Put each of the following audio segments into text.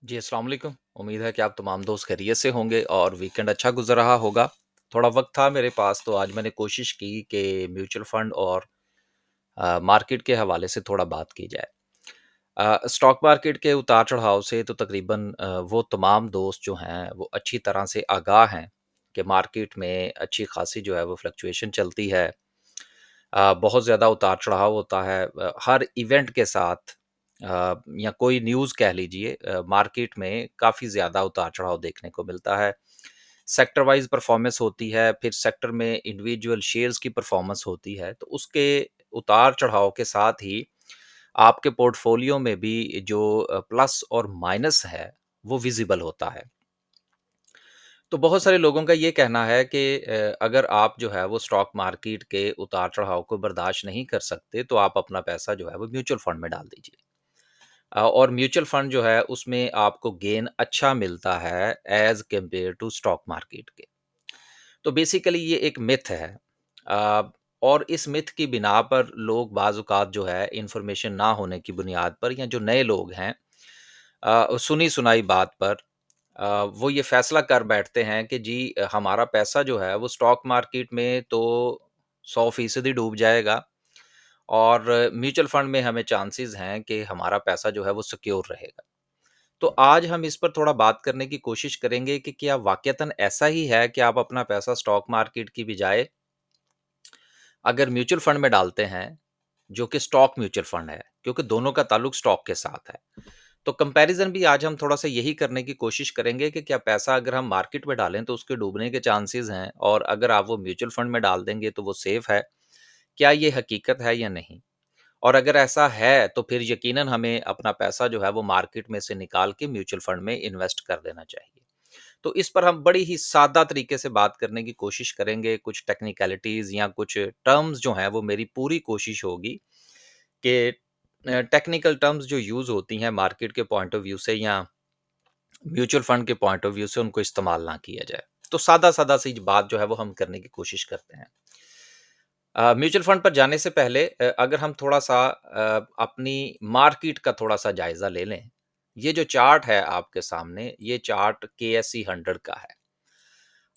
जी, अस्सलाम वालेकुम। उम्मीद है कि आप तमाम दोस्त खैरियत से होंगे और वीकेंड अच्छा गुज़र रहा होगा। थोड़ा वक़्त था मेरे पास तो आज मैंने कोशिश की कि म्यूचुअल फ़ंड और मार्केट के हवाले से थोड़ा बात की जाए। स्टॉक मार्केट के उतार-चढ़ाव से तो तकरीबन वो तमाम दोस्त जो हैं वो अच्छी तरह से आगाह हैं कि मार्केट में अच्छी खासी जो है वो फ्लक्चुएशन चलती है। बहुत ज़्यादा उतार-चढ़ाव होता है हर इवेंट के साथ या कोई न्यूज़ कह लीजिए मार्केट में काफ़ी ज़्यादा उतार-चढ़ाव देखने को मिलता है। सेक्टर वाइज़ परफ़ॉर्मेंस होती है, फिर सेक्टर में इंडिविजुअल शेयर्स की परफ़ॉर्मेंस होती है, तो उसके उतार-चढ़ाव के साथ ही आपके पोर्टफ़ोलियो में भी जो प्लस और माइनस है, वो विज़िबल होता है। तो बहुत सारे लोगों का ये कहना है कि अगर आप जो है वो स्टॉक मार्केट के उतार-चढ़ाव को बर्दाश्त नहीं कर सकते, तो आप अपना पैसा जो है वो म्यूचुअल फंड में डाल दीजिए। और म्यूचुअल फंड जो है उसमें आपको गेन अच्छा मिलता है as compare to stock market के। तो बेसिकली ये एक मिथ है। अ, और इस मिथ की बिना पर लोग बाज़-औक़ात जो है इन्फॉर्मेशन ना होने की बुनियाद पर या जो नए लोग हैं सुनी-सुनाई बात पर वो ये फ़ैसला कर बैठते हैं कि जी हमारा पैसा जो है वो स्टॉक मार्केट में तो 100% डूब जाएगा और म्यूचुअल फंड में हमें चांसेस हैं कि हमारा पैसा जो है वो सिक्योर रहेगा। तो आज हम इस पर थोड़ा बात करने की कोशिश करेंगे कि क्या वाक़यतन ऐसा ही है कि आप अपना पैसा स्टॉक मार्केट की बजाय अगर म्यूचुअल फंड में डालते हैं, जो कि स्टॉक म्यूचुअल फंड है, क्योंकि दोनों का ताल्लुक स्टॉक के साथ है। तो कंपैरिज़न भी आज हम थोड़ा-सा यही करने की कोशिश करेंगे कि क्या पैसा अगर हम मार्केट में डालें तो उसके डूबने के चांसेस हैं और अगर आप वो म्यूचुअल फंड में डाल देंगे तो वो सेफ है। क्या ये हकीकत है या नहीं? और अगर ऐसा है तो फिर यकीनन हमें अपना पैसा जो है वो मार्केट में से निकाल के म्यूचुअल फंड में इन्वेस्ट कर देना चाहिए। तो इस पर हम बड़ी ही सादा तरीके से बात करने की कोशिश करेंगे, कुछ टेक्निकैलिटीज़ या कुछ टर्म्स जो हैं वो मेरी पूरी कोशिश होगी कि टेक्निकल टर्म्स जो यूज़ होती हैं मार्केट के पॉइंट ऑफ व्यू से या म्यूचुअल फंड के पॉइंट ऑफ व्यू से उनको इस्तेमाल ना किया जाए। तो सादा-सादा सी बात जो है वो हम करने की कोशिश करते हैं। म्यूचुअल फंड पर जाने से पहले अगर हम थोड़ा-सा अपनी मार्केट का थोड़ा-सा जायज़ा ले लें। ये जो चार्ट है आपके सामने, ये चार्ट केएसई 100 का है।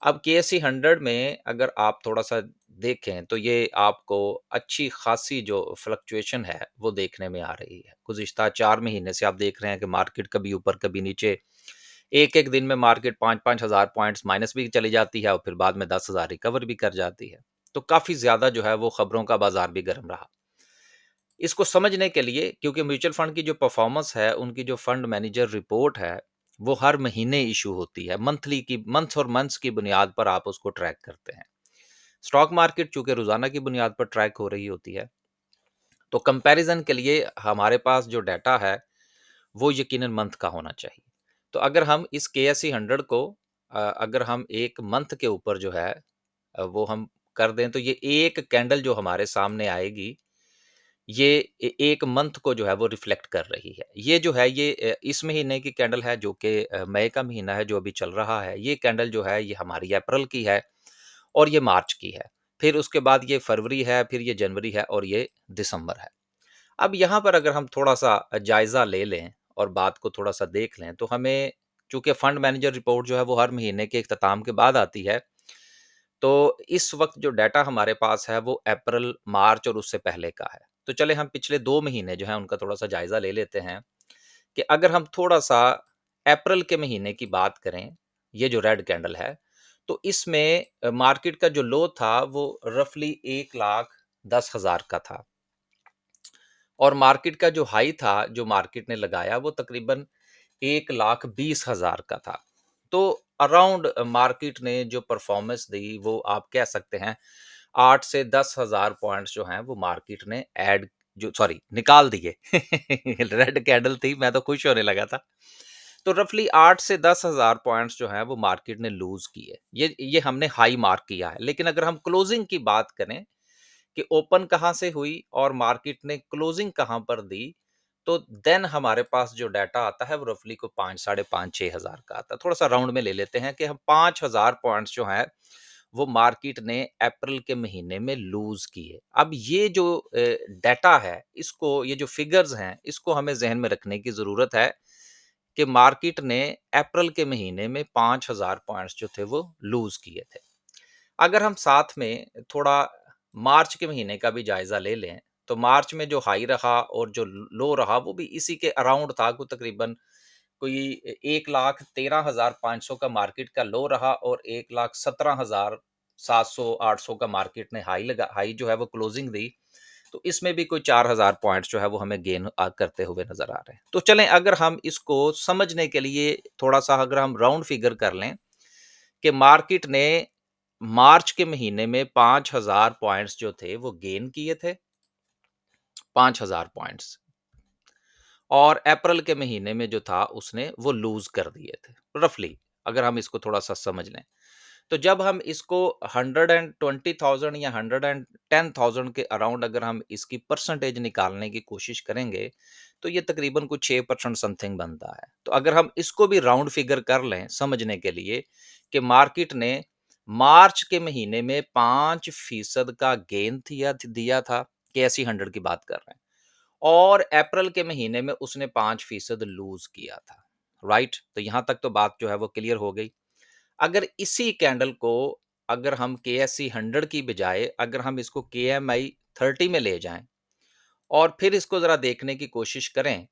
अब केएसई 100 में अगर आप थोड़ा-सा देखें, तो ये आपको अच्छी खासी जो फ्लक्चुएशन है, वो देखने में आ रही है। गुज़िश्ता 4 महीने से आप देख रहे हैं कि मार्केट कभी ऊपर, कभी नीचे। एक-एक दिन में मार्केट 5-5 हज़ार पॉइंट्स माइनस भी चली जाती है और फिर बाद में 10,000 रिकवर भी कर जाती है। तो काफ़ी ज़्यादा जो है वो खबरों का बाज़ार भी गर्म रहा। इसको समझने के लिए क्योंकि म्यूचुअल फंड की जो परफ़ॉर्मेंस है, उनकी जो फंड मैनेजर रिपोर्ट है, वो हर महीने इश्यू होती है। मंथ्स और मंथ्स की बुनियाद पर आप उसको ट्रैक करते हैं। स्टॉक मार्केट चूँकि रोज़ाना की बुनियाद पर ट्रैक हो रही होती है, तो कंपैरिज़न के लिए हमारे पास जो डेटा है, वो यकीनन मंथ का होना चाहिए। तो अगर हम इस केएसई 100 को अगर हम 1 मंथ के ऊपर जो है वो हम कर दें, तो ये एक कैंडल जो हमारे सामने आएगी, ये 1 मंथ को जो है वो रिफ्लेक्ट कर रही है। ये जो है ये इस महीने की कैंडल है जो कि मई का महीना है जो अभी चल रहा है। ये कैंडल जो है ये हमारी अप्रैल की है और ये मार्च की है। फिर उसके बाद ये फरवरी है, फिर ये जनवरी है और ये दिसंबर है। अब यहाँ पर अगर हम थोड़ा-सा जायज़ा ले लें और बात को थोड़ा-सा देख लें, तो हमें चूँकि फंड मैनेजर रिपोर्ट जो है वो हर महीने के इख्तिताम के बाद आती है, तो इस वक़्त जो डाटा हमारे पास है वो अप्रैल, मार्च और उससे पहले का है। तो चलें हम पिछले 2 महीने जो हैं उनका थोड़ा-सा जायज़ा ले लेते हैं, कि अगर हम थोड़ा-सा अप्रैल के महीने की बात करें, ये जो रेड कैंडल है, तो इसमें मार्केट का जो लो था वो रफ़ली 1,10,000 का था। और मार्केट का जो हाई था, जो मार्केट ने लगाया वो तकरीबन 1,20,000 का था। तो अराउंड मार्केट ने जो परफ़ॉर्मेंस दी वो आप कह सकते हैं 8 से 10,000 पॉइंट्स जो हैं वो मार्केट ने ऐड जो सॉरी निकाल दिए। रेड कैंडल थी, मैं तो खुश होने लगा था। तो रफ़ली 8 से 10,000 पॉइंट्स जो हैं वो मार्केट ने लूज़ किए। ये हमने हाई मार्क किया है। लेकिन अगर हम क्लोजिंग की बात करें कि ओपन कहाँ से हुई और मार्केट ने क्लोजिंग कहाँ पर दी, तो देन हमारे पास जो डाटा आता है वो रफ़ली को 5 साढ़े 5 6,000 का आता है। थोड़ा-सा राउंड में ले लेते हैं कि हम 5,000 पॉइंट्स जो हैं, वो मार्केट ने अप्रैल के महीने में लूज़ किए। अब ये जो डाटा है, इसको ये जो फिगर्स हैं, इसको हमें ज़हन में रखने की ज़रूरत है कि मार्केट ने अप्रैल के महीने में 5000 पॉइंट्स जो थे वो लूज़ किए थे। अगर हम साथ में थोड़ा मार्च के महीने का भी जायज़ा ले लें, तो मार्च में जो हाई रहा और जो लो रहा वो भी इसी के अराउंड था, कोई तकरीबन कोई 1,13,500 का मार्केट का लो रहा और 1,17,700-800 का मार्केट ने हाई जो है वो क्लोजिंग दी। तो इसमें भी कोई 4,000 पॉइंट्स जो है वो हमें गेन करते हुए नज़र आ रहे हैं। तो चलें, अगर हम इसको समझने के लिए थोड़ा-सा अगर हम राउंड फिगर कर लें कि मार्केट ने मार्च के महीने में 5,000 पॉइंट्स जो थे वो गेन किए थे, 5,000 पॉइंट्स, और अप्रैल के महीने में जो था उसने वो लूज़ कर दिए थे, रफली अगर हम इसको थोड़ा-सा समझ लें। तो जब हम इसको 120,000 या 110,000 के अराउंड अगर हम इसकी परसेंटेज निकालने की कोशिश करेंगे, तो ये तकरीबन कुछ 6% समथिंग बनता है। तो अगर हम इसको भी राउंड फिगर कर लें समझने के लिए कि मार्केट ने मार्च के महीने में 5% का गेन दिया था, केएसई 100 की बात कर रहे हैं, और अप्रैल के महीने में उसने 5% लूज़ किया था, राइट? तो यहाँ तक तो बात जो है वो क्लियर हो गई। अगर इसी कैंडल को अगर हम केएसई 100 की बजाय अगर हम इसको केएमआई 30 में ले जाएं और फिर इसको जरा देखने की कोशिश करें,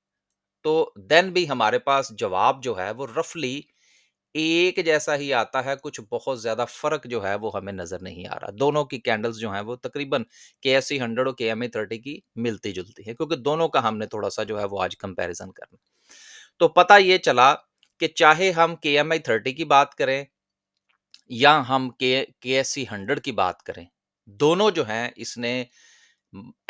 तो देन भी हमारे पास जवाब जो है वो रफली एक जैसा ही आता है। कुछ बहुत ज्यादा फर्क जो है वो हमें नजर नहीं आ रहा। दोनों की कैंडल्स जो हैं वो तकरीबन केएसई 100 और केएमआई 30 की मिलती जुलती है, क्योंकि दोनों का हमने थोड़ा सा जो है वो आज कंपैरिजन करना। तो पता ये चला कि चाहे हम केएमआई 30 की बात करें या हम केएससी 100 की बात करें, दोनों जो हैं इसने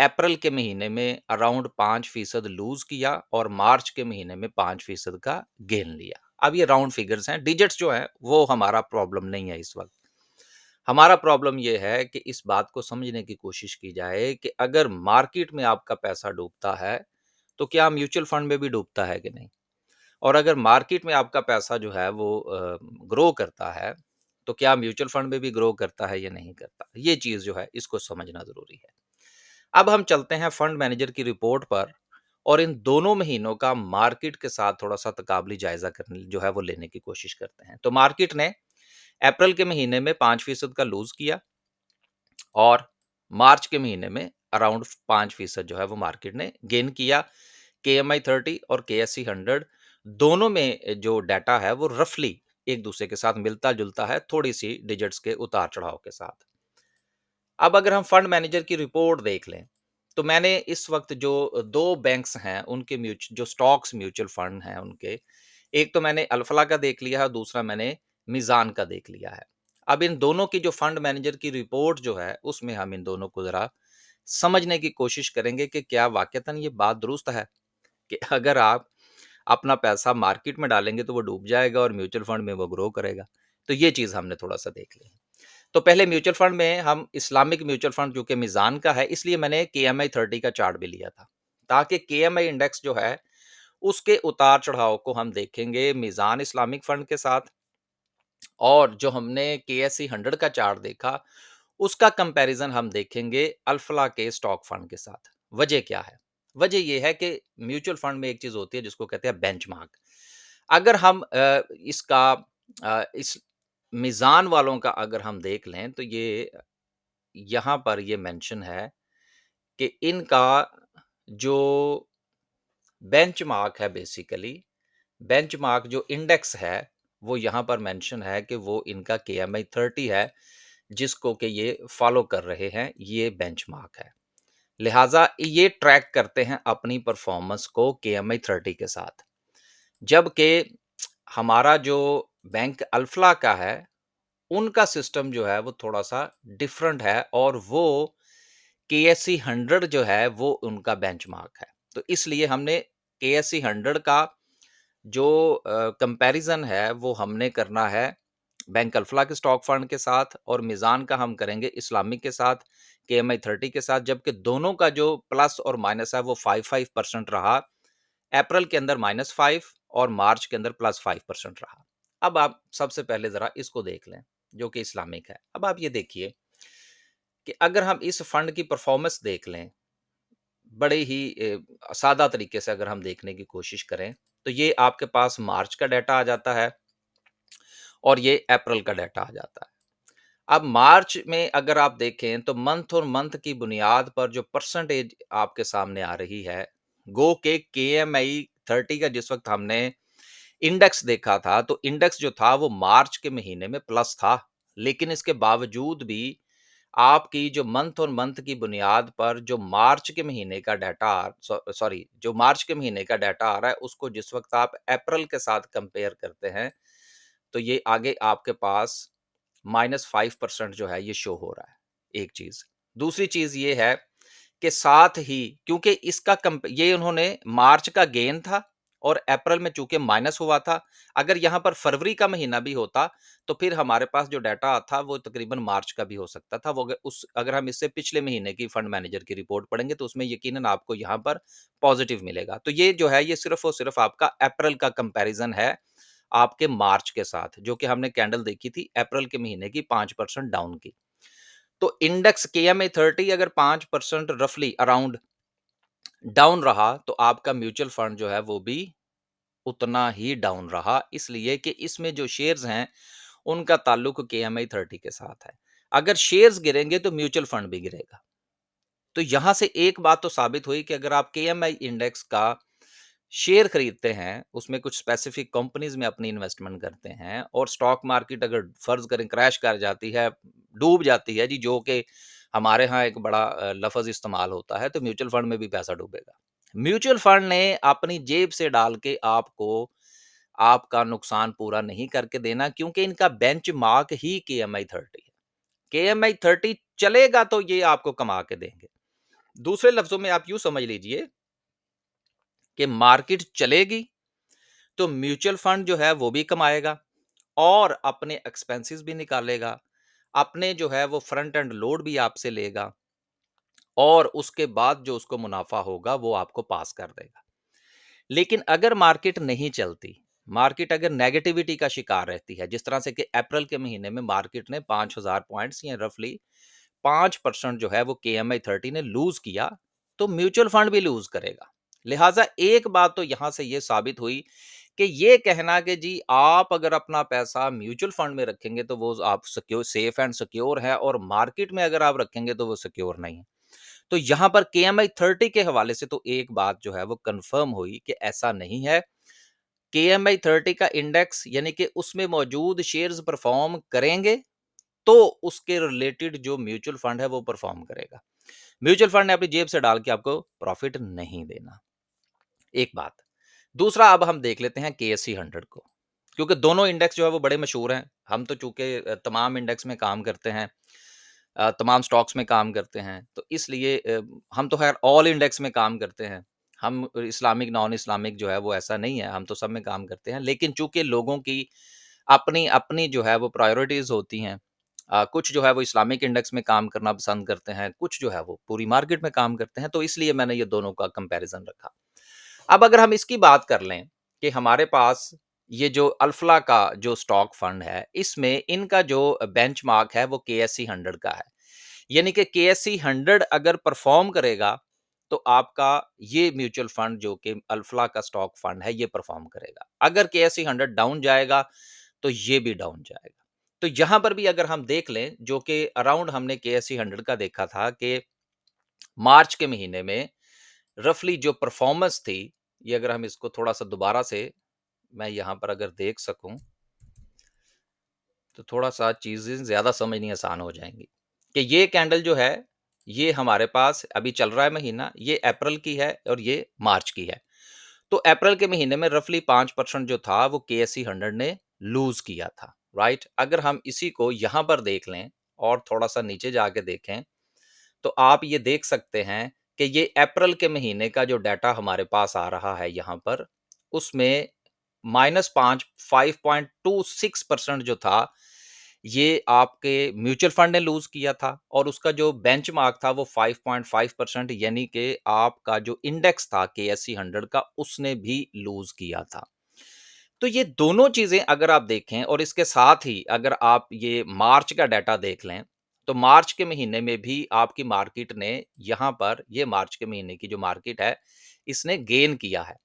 अप्रैल के महीने में अराउंड 5% लूज किया और मार्च के महीने में 5% का गेन लिया। अब ये राउंड फिगर्स हैं, डिजिट्स जो हैं वो हमारा प्रॉब्लम नहीं है इस वक्त। हमारा प्रॉब्लम ये है कि इस बात को समझने की कोशिश की जाए कि अगर मार्केट में आपका पैसा डूबता है, तो क्या म्यूचुअल फंड में भी डूबता है कि नहीं? और अगर मार्केट में आपका पैसा जो है वो ग्रो करता है, तो क्या म्यूचुअल फंड में भी ग्रो करता है या नहीं करता? ये चीज़ जो है इसको समझना ज़रूरी है। अब हम चलते हैं फंड मैनेजर की रिपोर्ट पर और इन दोनों महीनों का मार्केट के साथ थोड़ा-सा तकाबली जायज़ा करने जो है वो लेने की कोशिश करते हैं। तो मार्केट ने अप्रैल के महीने में 5% का लूज़ किया और मार्च के महीने में अराउंड 5% जो है वो मार्केट ने गेन किया। केएमआई 30 और केएससी 100 दोनों में जो डाटा है वो रफली एक दूसरे के साथ मिलता-जुलता है, थोड़ी-सी डिजिट्स के उतार-चढ़ाव के साथ। अब अगर हम फंड मैनेजर की रिपोर्ट देख लें, तो मैंने इस वक्त जो 2 बैंक्स हैं, उनके जो स्टॉक्स म्यूचुअल फंड हैं उनके, एक तो मैंने अल्फला का देख लिया है, दूसरा मैंने मीज़ान का देख लिया है। अब इन दोनों की जो फंड मैनेजर की रिपोर्ट जो है, उसमें हम इन दोनों को ज़रा समझने की कोशिश करेंगे कि क्या वाक़ईतन ये बात दुरुस्त है कि अगर आप अपना पैसा मार्केट में डालेंगे तो वो डूब जाएगा और म्यूचुअल फंड में वो ग्रो करेगा। तो ये चीज़ हमने थोड़ा-सा देख ली। तो पहले म्यूचुअल फंड में हम इस्लामिक म्यूचुअल फंड जो कि मीज़ान का है, इसलिए मैंने केएमआई 30 का चार्ट भी लिया था, ताकि केएमआई इंडेक्स जो है, उसके उतार-चढ़ाव को हम देखेंगे मीज़ान इस्लामिक फंड के साथ, और जो हमने केएसई 100 का चार्ट देखा, उसका कंपैरिज़न हम देखेंगे अल्फला के स्टॉक फंड के साथ। वजह क्या है? वजह ये है कि म्यूचुअल फंड में एक चीज़ होती है जिसको कहते हैं बेंचमार्क। अगर हम इस मीज़ान वालों का अगर हम देख लें, तो ये यहाँ पर ये मेंशन है कि इनका जो बेंचमार्क है, बेसिकली बेंचमार्क जो इंडेक्स है, वो यहाँ पर मेंशन है कि वो इनका केएमआई 30 है, जिसको कि ये फॉलो कर रहे हैं, ये बेंचमार्क है। लिहाजा ये ट्रैक करते हैं अपनी परफॉर्मेंस को केएमआई 30 के साथ। जबकि हमारा जो बैंक अल्फला का है, उनका सिस्टम जो है वो थोड़ा-सा डिफरेंट है और वो केएसई 100 जो है वो उनका बेंचमार्क है। तो इसलिए हमने केएसई 100 का जो कंपैरिज़न है वो हमने करना है बैंक अल्फला के स्टॉक फंड के साथ, और मीज़ान का हम करेंगे इस्लामिक के साथ, केएमआई 30 के साथ, जबकि दोनों का जो प्लस और माइनस है वो 5-5% रहा। अप्रैल के अंदर -5 और मार्च के अंदर +5% रहा। अब आप सबसे पहले ज़रा इसको देख लें, जो कि इस्लामिक है। अब आप ये देखिए कि अगर हम इस फंड की परफॉर्मेंस देख लें, बड़े ही सादा तरीके से अगर हम देखने की कोशिश करें, तो ये आपके पास मार्च का डाटा आ जाता है और ये अप्रैल का डाटा आ जाता है। अब मार्च में अगर आप देखें तो मंथ और मंथ की बुनियाद पर जो परसेंटेज आपके सामने आ रही है, गो के केएमआई 30 का जिस वक़्त हमने इंडेक्स देखा था, तो इंडेक्स जो था वो मार्च के महीने में प्लस था। लेकिन इसके बावजूद भी आपकी जो मंथ और मंथ की बुनियाद पर जो मार्च के महीने का डाटा सॉरी जो मार्च के महीने का डाटा आ रहा है, उसको जिस वक़्त आप अप्रैल के साथ कंपेयर करते हैं, तो ये आगे आपके पास -5% जो है ये शो हो रहा है, एक चीज़। दूसरी चीज़ ये है कि साथ ही क्योंकि इसका कंप ये उन्होंने मार्च का गेन था और अप्रैल में चूँकि माइनस हुआ था, अगर यहाँ पर फरवरी का महीना भी होता, तो फिर हमारे पास जो डाटा था वो तकरीबन मार्च का भी हो सकता था। वो अगर हम इससे पिछले महीने की फंड मैनेजर की रिपोर्ट पढ़ेंगे तो उसमें यकीनन आपको यहाँ पर पॉज़िटिव मिलेगा। तो ये जो है ये सिर्फ़ और सिर्फ़ आपका अप्रैल का कंपैरिज़न है आपके मार्च के साथ, जो कि हमने कैंडल देखी थी अप्रैल के महीने की 5% डाउन की। तो इंडेक्स केएमए 30 अगर 5% रफली अराउंड डाउन रहा, तो आपका म्यूचुअल फंड जो है वो भी उतना ही डाउन रहा, इसलिए कि इसमें जो शेयर्स हैं, उनका ताल्लुक केएमए 30 के साथ है। अगर शेयर्स गिरेंगे तो म्यूचुअल फंड भी गिरेगा। तो यहां से एक बात तो साबित हुई कि अगर आप केएमआई इंडेक्स का शेयर खरीदते हैं, उसमें कुछ स्पेसिफिक कंपनीज में अपनी इन्वेस्टमेंट करते हैं और स्टॉक मार्केट अगर फर्ज करें क्रैश कर जाती है, डूब जाती है जी, जो कि हमारे यहाँ एक बड़ा लफ्ज इस्तेमाल होता है, तो म्यूचुअल फंड में भी पैसा डूबेगा। म्यूचुअल फंड ने अपनी जेब से डाल के आपको आपका नुकसान पूरा नहीं करके देना, क्योंकि इनका बेंचमार्क ही केएमआई 30 है। केएमआई 30 चलेगा तो ये आपको कमा के देंगे। दूसरे लफ्जों में आप यूं समझ लीजिए कि मार्केट चलेगी तो म्यूचुअल फंड जो है वो भी कमाएगा और अपने एक्सपेंसेस भी निकालेगा, अपने जो है वो फ्रंट एंड लोड भी आपसे लेगा और उसके बाद जो उसको मुनाफा होगा वो आपको पास कर देगा। लेकिन अगर मार्केट नहीं चलती, मार्केट अगर नेगेटिविटी का शिकार रहती है, जिस तरह से कि अप्रैल के महीने में मार्केट ने 5000 पॉइंट्स या रफली 5% जो है वो केएमआई 30 ने लूज किया, तो म्यूचुअल फंड भी लूज करेगा। लिहाजा एक बात तो यहां से ये साबित हुई कि ये कहना कि जी आप अगर अपना पैसा म्यूचुअल फंड में रखेंगे तो वो आप सिक्योर सेफ एंड सिक्योर है और मार्केट में अगर आप रखेंगे तो वो सिक्योर नहीं है। तो यहां पर केएमआई 30 के हवाले से तो एक बात जो है वो कंफर्म हुई कि ऐसा नहीं है। केएमआई 30 का इंडेक्स यानी कि उसमें मौजूद शेयर्स परफॉर्म करेंगे तो उसके रिलेटेड जो म्यूचुअल फंड है वो परफॉर्म करेगा। म्यूचुअल फंड ने अपनी जेब से डाल के आपको प्रॉफिट नहीं देना, एक बात। दूसरा अब हम देख लेते हैं केएससी 100 को, क्योंकि दोनों इंडेक्स जो है वो बड़े मशहूर हैं। हम तो चूंकि तमाम इंडेक्स में काम करते हैं, तमाम स्टॉक्स में काम करते हैं, तो इसलिए हम तो खैर ऑल इंडेक्स में काम करते हैं। हम इस्लामिक नॉन इस्लामिक जो है वो ऐसा नहीं है, हम तो सब में काम करते हैं। लेकिन चूंकि लोगों की अपनी अपनी जो है वो प्रायोरिटीज होती हैं, कुछ जो है वो इस्लामिक इंडेक्स में काम करना पसंद करते हैं, कुछ जो है वो पूरी मार्केट में काम करते हैं, तो इसलिए मैंने ये दोनों का कंपैरिजन रखा। अब अगर हम इसकी बात कर लें कि हमारे पास ये जो अल्फला का जो स्टॉक फंड है, इसमें इनका जो बेंचमार्क है वो केएससी 100 का है। यानी कि केएससी 100 अगर परफॉर्म करेगा तो आपका ये म्यूचुअल फंड जो कि अल्फला का स्टॉक फंड है ये परफॉर्म करेगा। अगर केएससी 100 डाउन जाएगा तो ये भी डाउन जाएगा। तो यहां पर भी अगर हम देख लें, जो कि अराउंड हमने केएससी 100 का देखा था कि मार्च के महीने में रफली जो परफॉर्मेंस थी, ये अगर हम इसको थोड़ा-सा दोबारा से मैं यहाँ पर अगर देख सकूँ, तो थोड़ा-सा चीज़ें ज़्यादा समझनी आसान हो जाएँगी। कि ये कैंडल जो है, ये हमारे पास अभी चल रहा है महीना, ये अप्रैल की है और ये मार्च की है। तो अप्रैल के महीने में रफली 5% जो था वो केएससी 100 ने लूज़ किया था, राइट? अगर हम इसी को यहाँ पर देख लें और थोड़ा-सा नीचे जाके देखें, तो आप ये देख सकते हैं कि ये अप्रैल के महीने का जो डाटा हमारे पास आ रहा है यहाँ पर, उसमें -5 5.26% जो था, ये आपके म्यूचुअल फंड ने लूज़ किया था और उसका जो बेंचमार्क था वो 5.5% यानी कि आपका जो इंडेक्स था केएससी 100 का, उसने भी लूज़ किया था। तो ये दोनों चीज़ें अगर आप देखें और इसके साथ ही अगर आप ये मार्च का डाटा देख लें, तो मार्च के महीने में भी आपकी मार्केट ने यहाँ पर ये मार्च के महीने की जो मार्केट है, इसने गेन किया है।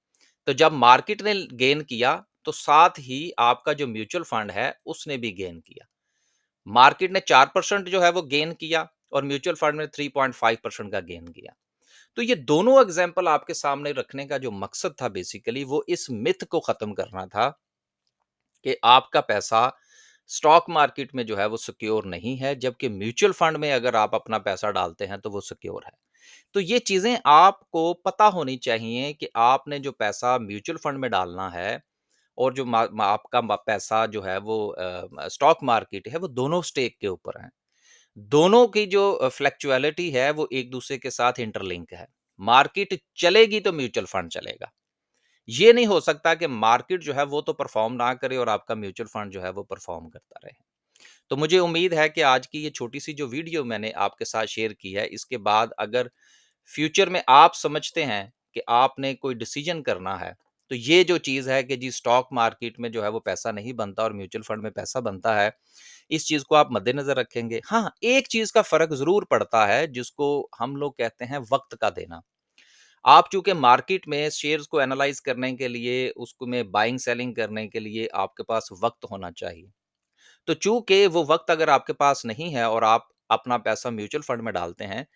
तो जब मार्केट ने गेन किया, तो साथ ही आपका जो म्यूचुअल फंड है, उसने भी गेन किया। मार्केट ने 4% जो है वो गेन किया और म्यूचुअल फंड ने 3.5% का गेन किया। तो ये दोनों एग्जाम्पल आपके सामने रखने का जो मकसद था बेसिकली वो इस मिथ को खत्म करना था कि आपका पैसा स्टॉक मार्केट में जो है वो सिक्योर नहीं है, जबकि म्यूचुअल फंड में अगर आप अपना पैसा डालते हैं तो वो सिक्योर है। तो ये चीजें आपको पता होनी चाहिए कि आपने जो पैसा म्यूचुअल फंड में डालना है और जो आपका पैसा जो है वो स्टॉक मार्केट है, वो दोनों स्टेक के ऊपर है। दोनों की जो फ्लैक्चुअलिटी है वो एक दूसरे के साथ इंटरलिंक है। मार्केट चलेगी तो म्यूचुअल फंड चलेगा। ये नहीं हो सकता कि मार्केट जो है वो तो परफॉर्म ना करे और आपका म्यूचुअल फंड जो है वो परफॉर्म करता रहे। तो मुझे उम्मीद है कि आज की ये छोटी-सी जो वीडियो मैंने आपके साथ शेयर की है, इसके बाद अगर फ्यूचर में आप समझते हैं कि आपने कोई डिसीजन करना है, तो ये जो चीज़ है कि जी स्टॉक मार्केट में जो है वो पैसा नहीं बनता और म्यूचुअल फंड में पैसा बनता है, इस चीज़ को आप मद्देनज़र रखेंगे। हाँ, एक चीज़ का फ़र्क ज़रूर पड़ता है जिसको हम लोग कहते हैं वक़्त का देना। आप चूँकि मार्केट में शेयर्स को एनालाइज़ करने के लिए, उसको में बाइंग सेलिंग करने के लिए आपके पास वक़्त होना चाहिए। तो चूँकि वो वक़्त अगर आपके पास नहीं है और आप अपना पैसा म्यूचुअल फंड में डालते हैं,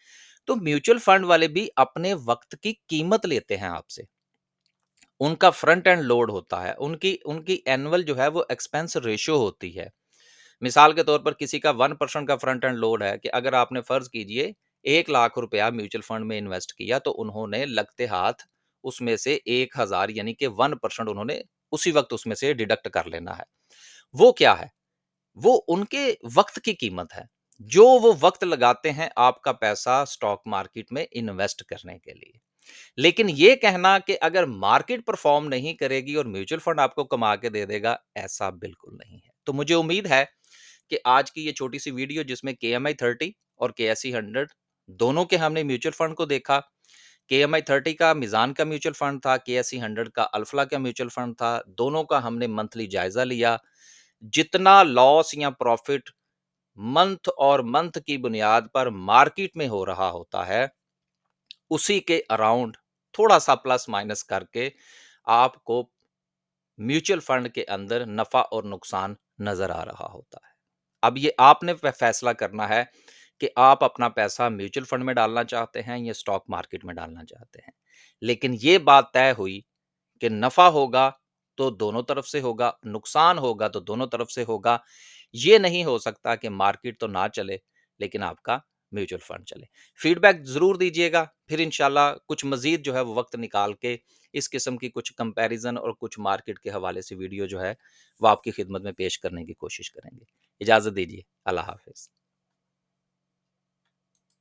तो म्यूचुअल फंड वाले भी अपने वक़्त की कीमत लेते हैं आपसे। उनका फ्रंट एंड लोड होता है, उनकी उनकी एनुअल जो है वो एक्सपेंस रेशियो होती है। मिसाल के तौर पर किसी का 1% का फ्रंट एंड लोड है कि अगर आपने फ़र्ज़ कीजिए 1 लाख रुपया म्यूचुअल फंड में इन्वेस्ट किया, तो उन्होंने लगते हाथ उसमें से 1000 यानी कि 1% उन्होंने उसी वक़्त उसमें से डिडक्ट कर लेना है। वो क्या है? वो उनके वक़्त की कीमत है, जो वो वक़्त लगाते हैं आपका पैसा स्टॉक मार्केट में इन्वेस्ट करने के लिए। लेकिन ये कहना कि अगर मार्केट परफ़ॉर्म नहीं करेगी और म्यूचुअल फंड आपको कमा के दे देगा, ऐसा बिल्कुल नहीं है। तो मुझे उम्मीद है कि आज की ये छोटी-सी वीडियो जिसमें केएमआई 30 और केएसई 100 दोनों के हमने म्यूचुअल फंड को देखा। केएमआई 30 का मीज़ान का म्यूचुअल फंड था, केएसई 100 का अल्फ़ला का म्यूचुअल फंड था। दोनों का हमने मंथली जायज़ा लिया। जितना लॉस या प्रॉफ़िट मंथ और मंथ की बुनियाद पर मार्केट में हो रहा होता है, उसी के अराउंड थोड़ा-सा प्लस माइनस करके आपको म्यूचुअल फंड के अंदर नफ़ा और नुकसान नज़र आ रहा होता है। अब ये आपने फैसला करना है कि आप अपना पैसा म्यूचुअल फंड में डालना चाहते हैं या स्टॉक मार्केट में डालना चाहते हैं। लेकिन ये बात तय हुई कि नफ़ा होगा तो दोनों तरफ से होगा, नुकसान होगा तो दोनों तरफ से होगा। ये नहीं हो सकता कि मार्केट तो ना चले लेकिन आपका म्यूचुअल फंड चले। फीडबैक ज़रूर दीजिएगा, फिर इंशाल्लाह कुछ मज़ीद जो है वो वक़्त निकाल के इस किस्म की कुछ कंपैरिज़न और कुछ मार्केट के हवाले से वीडियो जो है वो आपकी खिदमत में पेश करने की कोशिश करेंगे। इजाज़त दीजिए। अल्लाह हाफ़िज़।